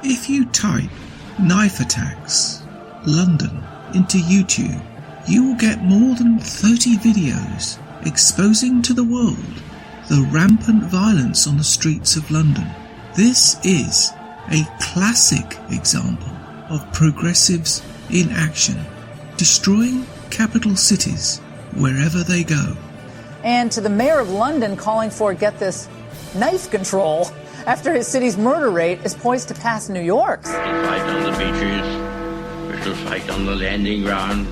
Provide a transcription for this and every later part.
If you type knife attacks London into YouTube, you will get more than 30 videos exposing to the world the rampant violence on the streets of London. This is a classic example of progressives in action, destroying capital cities wherever they go. And to the mayor of London calling for, get this, knife control after his city's murder rate is poised to pass New York's. We shall fight on the beaches, we shall fight on the landing grounds.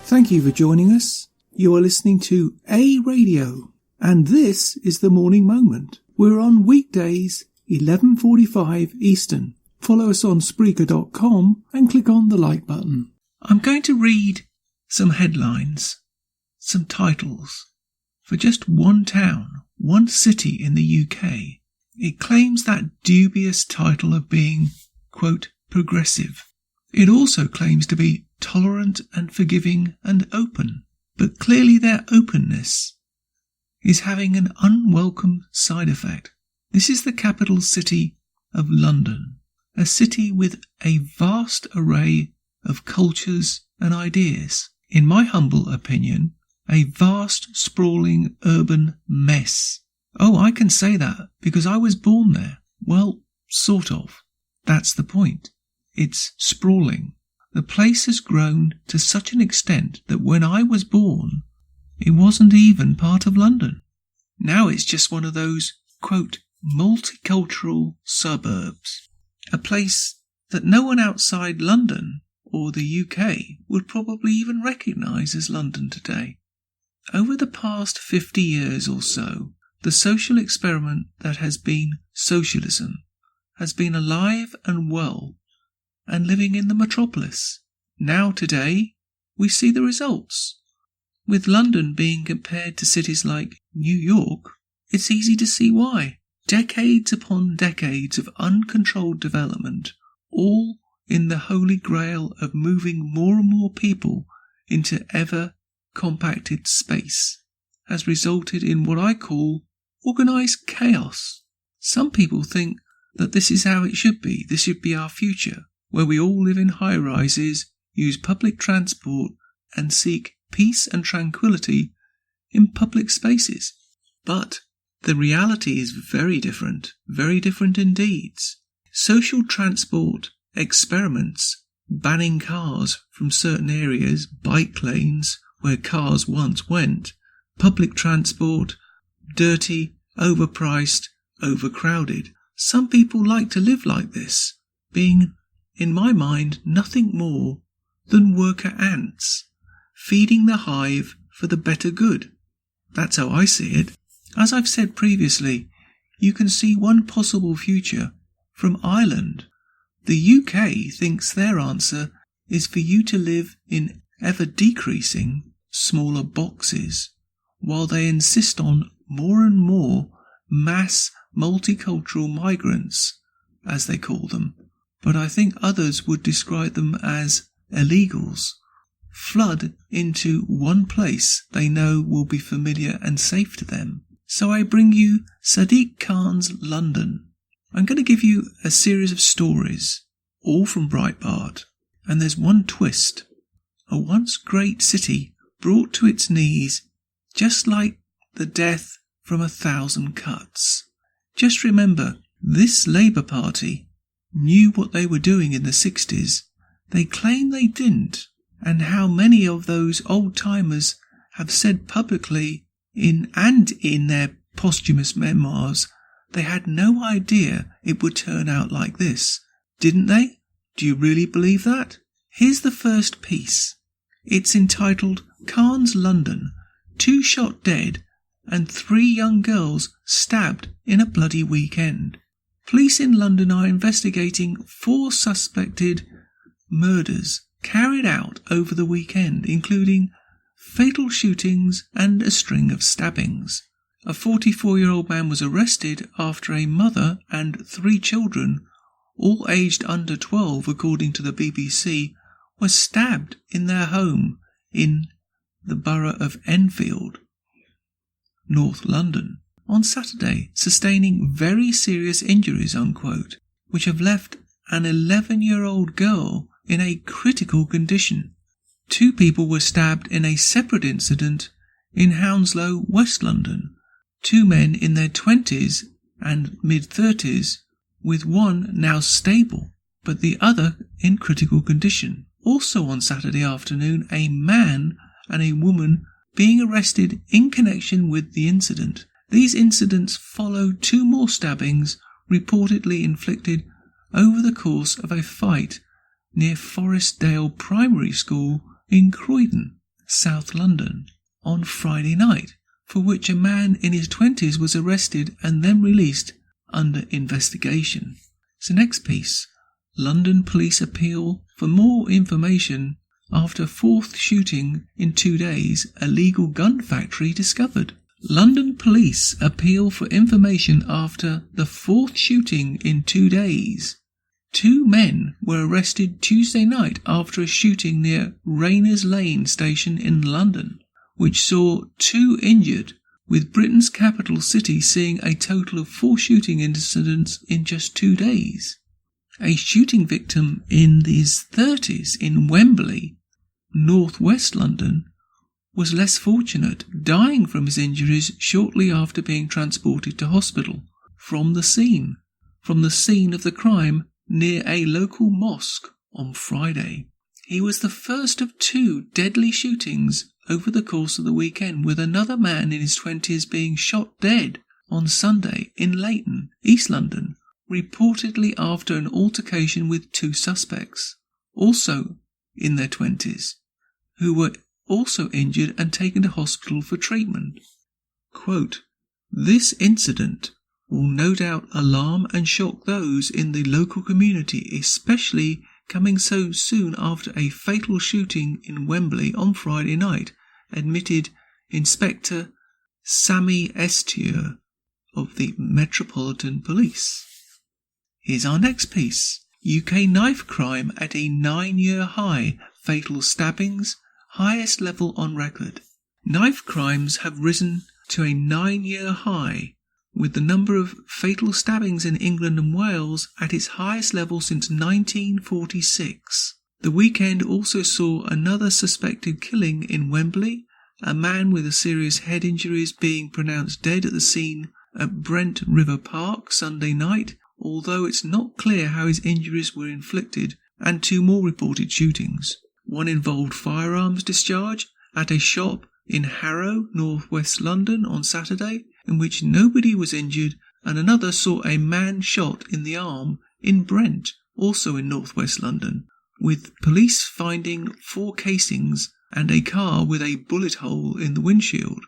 Thank you for joining us. You are listening to A Radio, and this is the Morning Moment. We're on weekdays, 11:45 Eastern. Follow us on Spreaker.com and click on the like button. I'm going to read some headlines, some titles, for just one town, one city in the UK. It claims that dubious title of being, quote, progressive. It also claims to be tolerant and forgiving and open, but clearly their openness is having an unwelcome side effect. This is the capital city of London, a city with a vast array of cultures and ideas. In my humble opinion, a vast, sprawling urban mess. Oh, I can say that because I was born there. Well, sort of. That's the point. It's sprawling. The place has grown to such an extent that when I was born, it wasn't even part of London. Now it's just one of those, quote, multicultural suburbs. A place that no one outside London or the UK would probably even recognise as London today. Over the past 50 years or so, the social experiment that has been socialism has been alive and well and living in the metropolis. Now today, we see the results. With London being compared to cities like New York, it's easy to see why. Decades upon decades of uncontrolled development, all in the holy grail of moving more and more people into ever compacted space, has resulted in what I call organised chaos. Some people think that this is how it should be. This should be our future, where we all live in high-rises, use public transport and seek peace and tranquility in public spaces. But the reality is very different indeed. Social transport experiments, banning cars from certain areas, bike lanes where cars once went, public transport, dirty, overpriced, overcrowded. Some people like to live like this, being, in my mind, nothing more than worker ants, feeding the hive for the better good. That's how I see it. As I've said previously, you can see one possible future from Ireland. The UK thinks their answer is for you to live in ever-decreasing smaller boxes, while they insist on more and more mass multicultural migrants, as they call them, but I think others would describe them as illegals, flood into one place they know will be familiar and safe to them. So I bring you Sadiq Khan's London. I'm going to give you a series of stories, all from Breitbart, and there's one twist. A once great city brought to its knees, just like the death from 1,000 cuts. Just remember, this Labour Party knew what they were doing in the 60s. They claim they didn't, and how many of those old-timers have said publicly in their posthumous memoirs they had no idea it would turn out like this. Didn't they? Do you really believe that? Here's the first piece. It's entitled Khan's London, 2 shot dead and 3 young girls stabbed in a bloody weekend. Police in London are investigating 4 suspected murders carried out over the weekend, including fatal shootings and a string of stabbings. A 44-year-old man was arrested after a mother and 3 children, all aged under 12 according to the BBC, were stabbed in their home in the borough of Enfield. North London, on Saturday, sustaining very serious injuries, unquote, which have left an 11-year-old girl in a critical condition. 2 people were stabbed in a separate incident in Hounslow, West London. 2 men in their 20s and mid-30s, with one now stable, but the other in critical condition. Also on Saturday afternoon, a man and a woman being arrested in connection with the incident. These incidents follow 2 more stabbings reportedly inflicted over the course of a fight near Forestdale Primary School in Croydon, South London, on Friday night, for which a man in his 20s was arrested and then released under investigation. So next piece, London police appeal for more information after 4th shooting in 2 days, illegal gun factory discovered. London police appeal for information after the 4th shooting in 2 days. 2 men were arrested Tuesday night after a shooting near Rayners Lane station in London, which saw 2 injured, with Britain's capital city seeing a total of 4 shooting incidents in just 2 days. A shooting victim in his 30s in Wembley, northwest London, was less fortunate, dying from his injuries shortly after being transported to hospital from the scene of the crime near a local mosque on Friday. He was the first of 2 deadly shootings over the course of the weekend, with another man in his 20s being shot dead on Sunday in Leighton, East London, reportedly after an altercation with 2 suspects, also in their 20s, who were also injured and taken to hospital for treatment. Quote, "This incident will no doubt alarm and shock those in the local community, especially coming so soon after a fatal shooting in Wembley on Friday night," admitted Inspector Sammy Estier of the Metropolitan Police. Here's our next piece. UK knife crime at a 9-year high, fatal stabbings, highest level on record. Knife crimes have risen to a 9-year high, with the number of fatal stabbings in England and Wales at its highest level since 1946. The weekend also saw another suspected killing in Wembley, a man with serious head injuries being pronounced dead at the scene at Brent River Park Sunday night, although it's not clear how his injuries were inflicted, and 2 more reported shootings. One involved firearms discharge at a shop in Harrow, northwest London on Saturday, in which nobody was injured, and another saw a man shot in the arm in Brent, also in northwest London, with police finding 4 casings and a car with a bullet hole in the windshield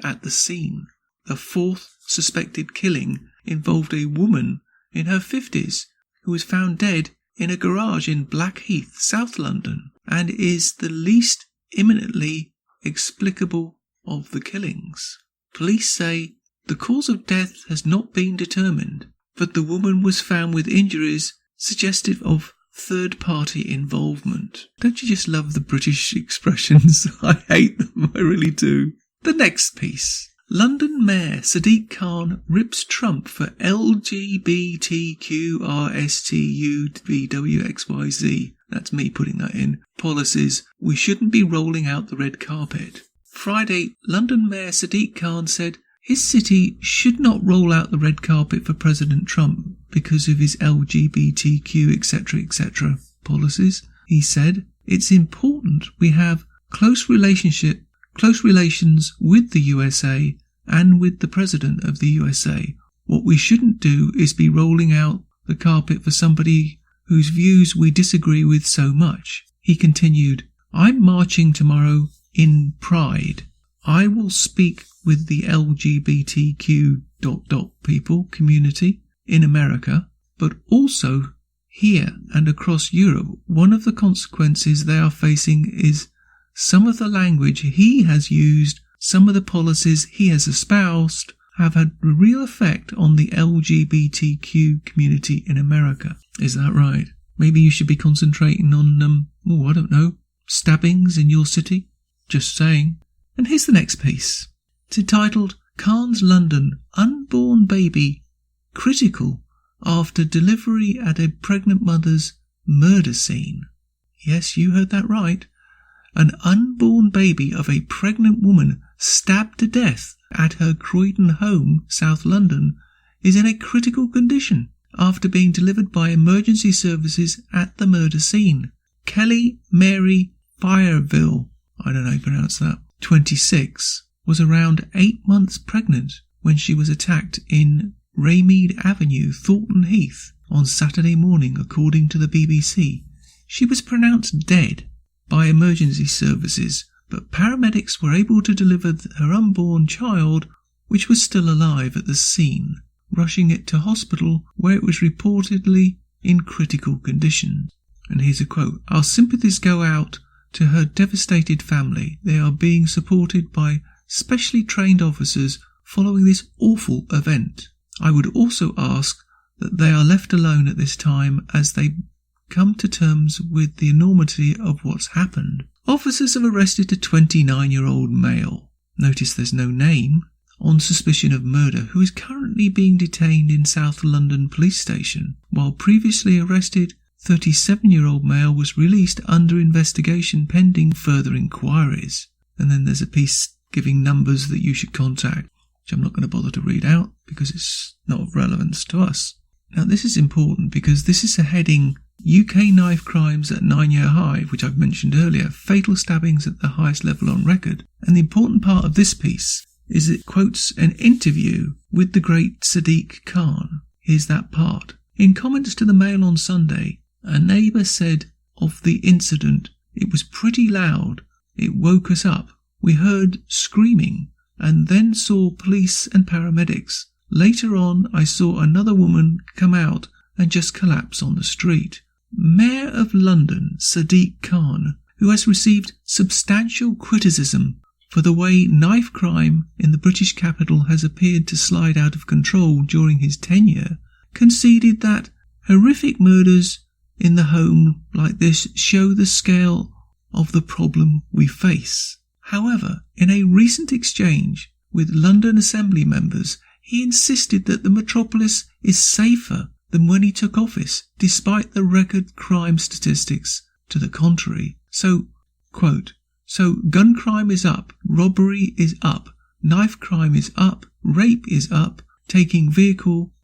at the scene. The 4th suspected killing involved a woman in her 50s who was found dead in a garage in Blackheath, South London, and is the least imminently explicable of the killings. Police say the cause of death has not been determined, but the woman was found with injuries suggestive of third-party involvement. Don't you just love the British expressions? I hate them, I really do. The next piece. London Mayor Sadiq Khan rips Trump for LGBTQRSTUVWXYZ. That's me putting that in. Policies. We shouldn't be rolling out the red carpet. Friday, London Mayor Sadiq Khan said his city should not roll out the red carpet for President Trump because of his LGBTQ etc. policies. He said, "It's important we have close relations with the USA and with the President of the USA. What we shouldn't do is be rolling out the carpet for somebody whose views we disagree with so much." He continued, "I'm marching tomorrow in Pride. I will speak with the LGBTQ ... people community in America, but also here and across Europe. One of the consequences they are facing is some of the language he has used, some of the policies he has espoused have had a real effect on the LGBTQ community in America." Is that right? Maybe you should be concentrating on, I don't know, stabbings in your city? Just saying. And here's the next piece. It's entitled Cairns, London, unborn baby critical after delivery at a pregnant mother's murder scene. Yes, you heard that right. An unborn baby of a pregnant woman stabbed to death at her Croydon home, South London, is in a critical condition after being delivered by emergency services at the murder scene. Kelly Mary Fireville, I don't know how you pronounce that, 26, was around 8 months pregnant when she was attacked in Raymead Avenue, Thornton Heath, on Saturday morning, according to the BBC. She was pronounced dead by emergency services, but paramedics were able to deliver her unborn child, which was still alive at the scene, rushing it to hospital where it was reportedly in critical condition. And here's a quote: "Our sympathies go out to her devastated family. They are being supported by specially trained officers following this awful event. I would also ask that they are left alone at this time as they come to terms with the enormity of what's happened." Officers have arrested a 29-year-old male, notice there's no name, on suspicion of murder, who is currently being detained in South London Police Station, while previously arrested 37-year-old male was released under investigation pending further inquiries. And then there's a piece giving numbers that you should contact, which I'm not going to bother to read out because it's not of relevance to us. Now this is important because this is a heading: UK knife crimes at 9-year high, which I've mentioned earlier, fatal stabbings at the highest level on record. And the important part of this piece is it quotes an interview with the great Sadiq Khan. Here's that part. "In comments to the Mail on Sunday, a neighbour said of the incident, it was pretty loud. It woke us up. We heard screaming and then saw police and paramedics. Later on, I saw another woman come out and just collapse on the street." Mayor of London, Sadiq Khan, who has received substantial criticism for the way knife crime in the British capital has appeared to slide out of control during his tenure, conceded that horrific murders in the home like this show the scale of the problem we face. However, in a recent exchange with London Assembly members, he insisted that the metropolis is safer than when he took office, despite the record crime statistics to the contrary. So, quote, "So gun crime is up, robbery is up, knife crime is up, rape is up, taking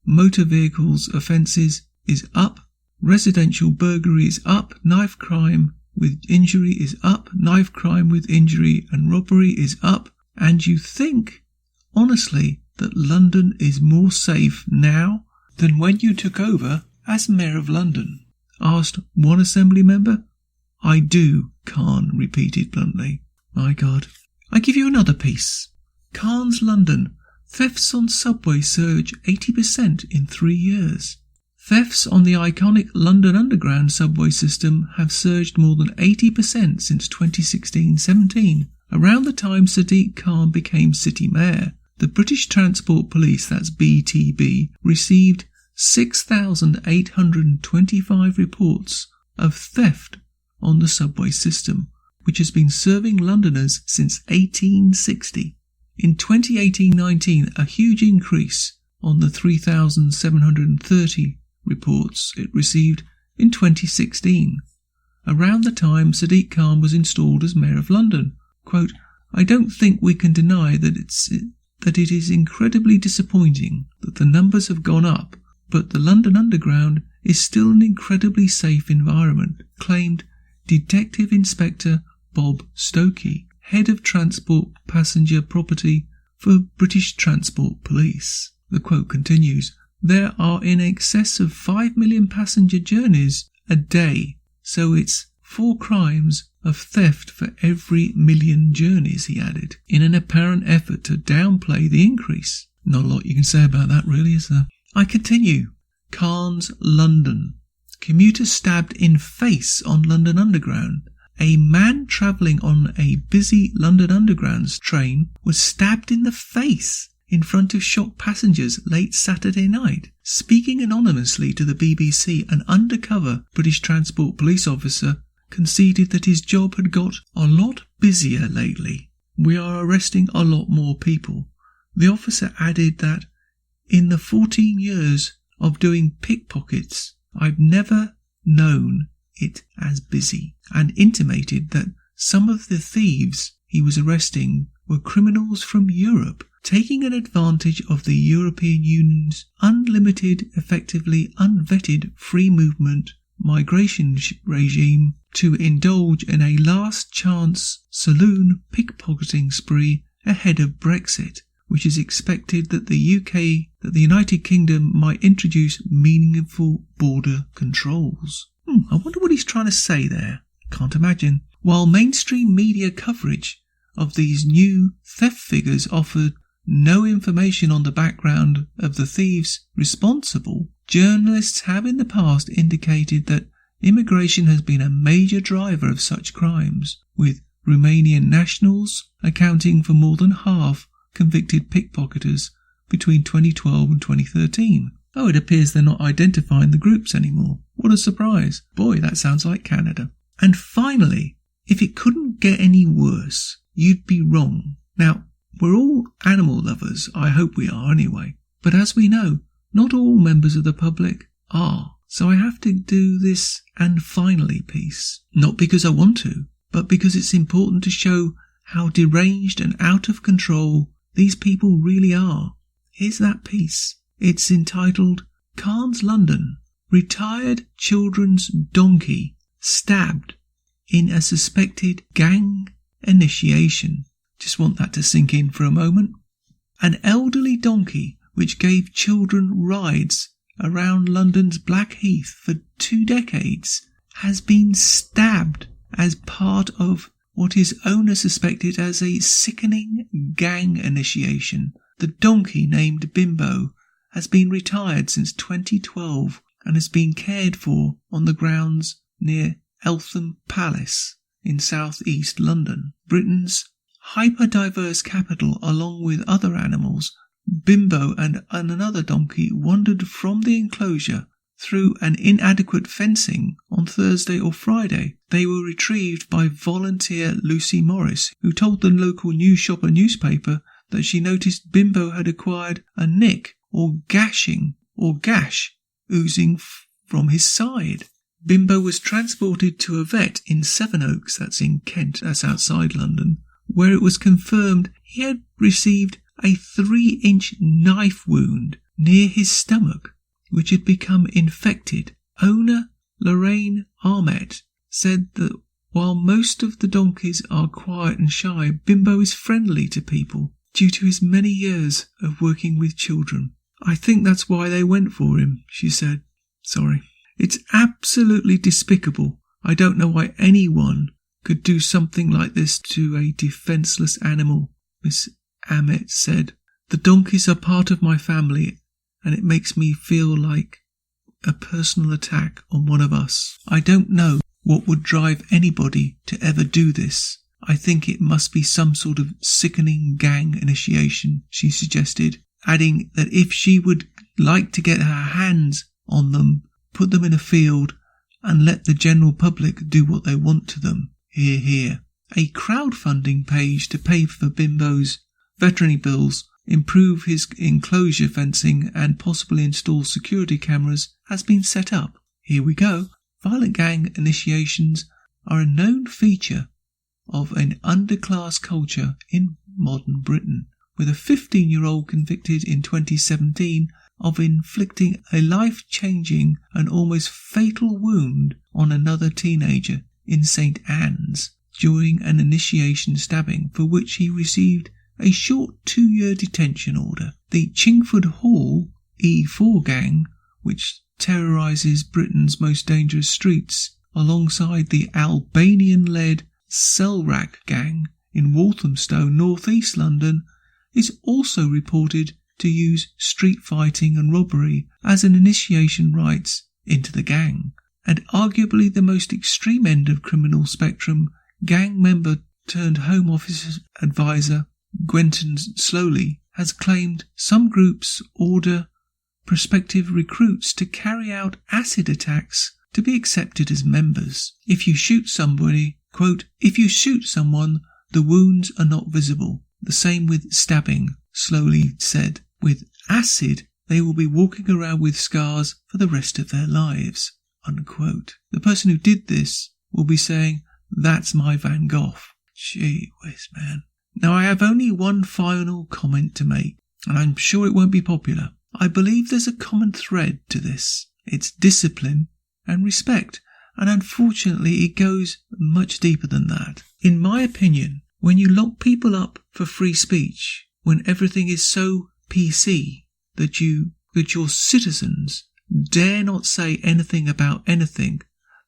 motor vehicles offences is up, residential burglary is up, knife crime with injury is up, knife crime with injury and robbery is up. And you think, honestly, that London is more safe now than when you took over as Mayor of London?" asked one Assembly member. "I do," Khan repeated bluntly. My God. I give you another piece. Cairns, London. Thefts on subway surge 80% in 3 years. Thefts on the iconic London Underground subway system have surged more than 80% since 2016-17. Around the time Sadiq Khan became city mayor, the British Transport Police, that's BTB, received 6,825 reports of theft on the subway system, which has been serving Londoners since 1860. In 2018-19, a huge increase on the 3,730 reports it received in 2016, around the time Sadiq Khan was installed as Mayor of London. Quote, "I don't think we can deny that it is incredibly disappointing that the numbers have gone up, but the London Underground is still an incredibly safe environment," claimed Detective Inspector Bob Stokey, Head of Transport Passenger Property for British Transport Police. The quote continues, "There are in excess of 5 million passenger journeys a day, so it's 4 crimes of theft for every million journeys," he added, in an apparent effort to downplay the increase. Not a lot you can say about that, really, is there? I continue. Cairns, London. Commuter stabbed in face on London Underground. A man travelling on a busy London Underground train was stabbed in the face in front of shocked passengers late Saturday night. Speaking anonymously to the BBC, an undercover British Transport Police officer conceded that his job had got a lot busier lately. "We are arresting a lot more people. The officer added that in the 14 years of doing pickpockets, I've never known it as busy, and intimated that some of the thieves he was arresting were criminals from Europe, taking an advantage of the European Union's unlimited, effectively unvetted free movement migration regime to indulge in a last-chance saloon pickpocketing spree ahead of Brexit, which is expected that the United Kingdom might introduce meaningful border controls. I wonder what he's trying to say there. Can't imagine. While mainstream media coverage of these new theft figures offered no information on the background of the thieves responsible, journalists have in the past indicated that immigration has been a major driver of such crimes, with Romanian nationals accounting for more than half convicted pickpocketers between 2012 and 2013. Oh, it appears they're not identifying the groups anymore. What a surprise. Boy, that sounds like Canada. And finally, if it couldn't get any worse, you'd be wrong. Now, we're all animal lovers. I hope we are anyway. But as we know, not all members of the public are. So I have to do this "and finally" piece. Not because I want to, but because it's important to show how deranged and out of control these people really are. Here's that piece. It's entitled "Cairns, London. Retired children's donkey stabbed in a suspected gang initiation." Just want that to sink in for a moment. An elderly donkey which gave children rides around London's Blackheath for 2 decades has been stabbed as part of what his owner suspected as a sickening gang initiation. The donkey, named Bimbo, has been retired since 2012 and has been cared for on the grounds near Eltham Palace in south-east London. Britain's hyper-diverse capital, along with other animals, Bimbo and another donkey wandered from the enclosure through an inadequate fencing on Thursday or Friday. They were retrieved by volunteer Lucy Morris, who told the local news shopper newspaper that she noticed Bimbo had acquired a nick or gash oozing from his side. Bimbo was transported to a vet in Sevenoaks, that's in Kent, that's outside London, where it was confirmed he had received a 3-inch knife wound near his stomach, which had become infected. Owner Lorraine Armett said that while most of the donkeys are quiet and shy, Bimbo is friendly to people due to his many years of working with children. "I think that's why they went for him," she said. Sorry. "It's absolutely despicable. I don't know why anyone could do something like this to a defenceless animal," Miss Armett said. "The donkeys are part of my family, and it makes me feel like a personal attack on one of us. I don't know what would drive anybody to ever do this. I think it must be some sort of sickening gang initiation," she suggested, adding that if she would like to get her hands on them, put them in a field and let the general public do what they want to them. Hear, hear. A crowdfunding page to pay for Bimbo's veterinary bills, improve his enclosure fencing and possibly install security cameras has been set up. Here we go. Violent gang initiations are a known feature of an underclass culture in modern Britain, with a 15-year-old convicted in 2017 of inflicting a life-changing and almost fatal wound on another teenager in St Anne's during an initiation stabbing for which he received a short 2-year detention order. The Chingford Hall E4 gang, which terrorises Britain's most dangerous streets, alongside the Albanian-led Selrak gang in Walthamstow, north-east London, is also reported to use street fighting and robbery as an initiation rites into the gang. And arguably the most extreme end of criminal spectrum, gang member turned Home Office advisor Gwenton Slowly has claimed some groups order prospective recruits to carry out acid attacks to be accepted as members. If you shoot somebody, quote, "If you shoot someone, the wounds are not visible. The same with stabbing. slowly said, with acid, they will be walking around with scars for the rest of their lives, unquote. The person who did this will be saying, that's my Van Gogh. Gee whiz, man. Now I have only one final comment to make, and I'm sure it won't be popular. I believe there's a common thread to this. It's discipline and respect, and unfortunately it goes much deeper than that. In my opinion, when you lock people up for free speech, when everything is so PC that your citizens dare not say anything about anything,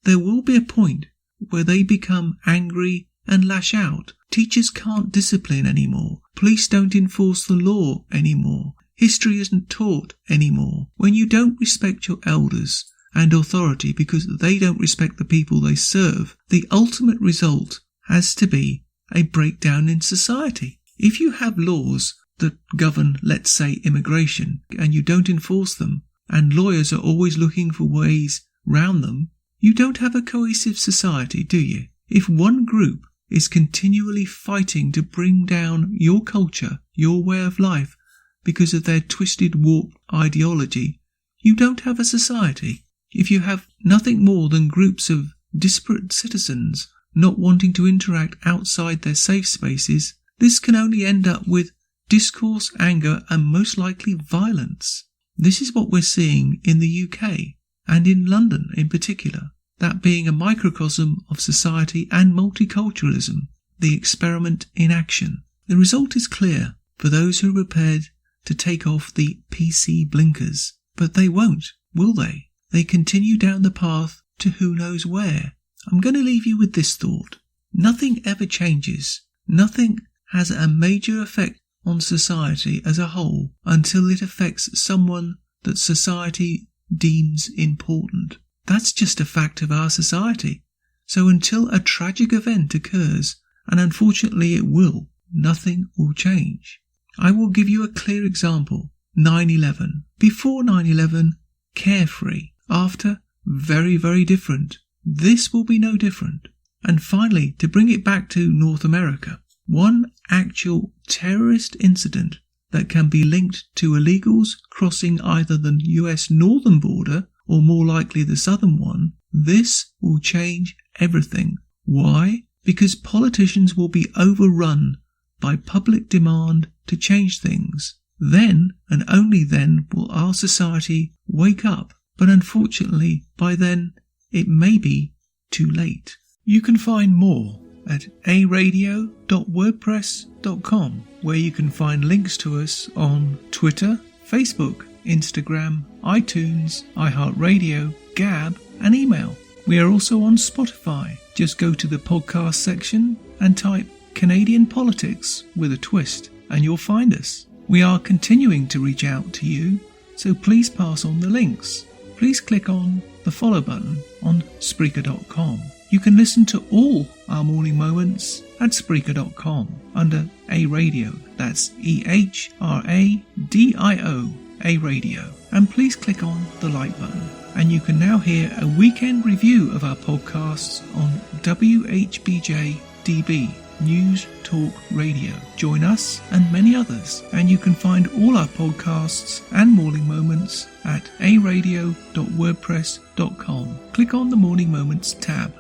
there will be a point where they become angry and lash out. Teachers can't discipline anymore. Police don't enforce the law anymore. History isn't taught anymore. When you don't respect your elders and authority because they don't respect the people they serve, the ultimate result has to be a breakdown in society. If you have laws that govern, let's say, immigration, and you don't enforce them, and lawyers are always looking for ways round them, you don't have a cohesive society, do you? If one group is continually fighting to bring down your culture, your way of life, because of their twisted, warped ideology, you don't have a society. If you have nothing more than groups of disparate citizens not wanting to interact outside their safe spaces, this can only end up with discourse, anger, and most likely violence. This is what we're seeing in the UK, and in London in particular, that being a microcosm of society and multiculturalism, the experiment in action. The result is clear for those who are prepared to take off the PC blinkers, but they won't, will they? They continue down the path to who knows where. I'm going to leave you with this thought. Nothing ever changes. Nothing has a major effect on society as a whole until it affects someone that society deems important. That's just a fact of our society. So until a tragic event occurs, and unfortunately it will, nothing will change. I will give you a clear example. 9/11. Before 9/11, carefree. After, very, very different. This will be no different. And finally, to bring it back to North America, one actual terrorist incident that can be linked to illegals crossing either the US northern border or more likely the southern one, this will change everything. Why? Because politicians will be overrun by public demand to change things. Then, and only then, will our society wake up. But unfortunately, by then, it may be too late. You can find more at aradio.wordpress.com, where you can find links to us on Twitter, Facebook, Instagram, iTunes, iHeartRadio, Gab, and email. We are also on Spotify. Just go to the podcast section and type Canadian Politics with a twist, and you'll find us. We are continuing to reach out to you, so please pass on the links. Please click on the follow button on Spreaker.com. You can listen to all our morning moments at Spreaker.com under A Radio. That's EHRADIO, A Radio. And please click on the like button. And you can now hear a weekend review of our podcasts on WHBJ DB, News Talk Radio. Join us and many others. And you can find all our podcasts and morning moments at aradio.wordpress.com. Click on the Morning Moments tab.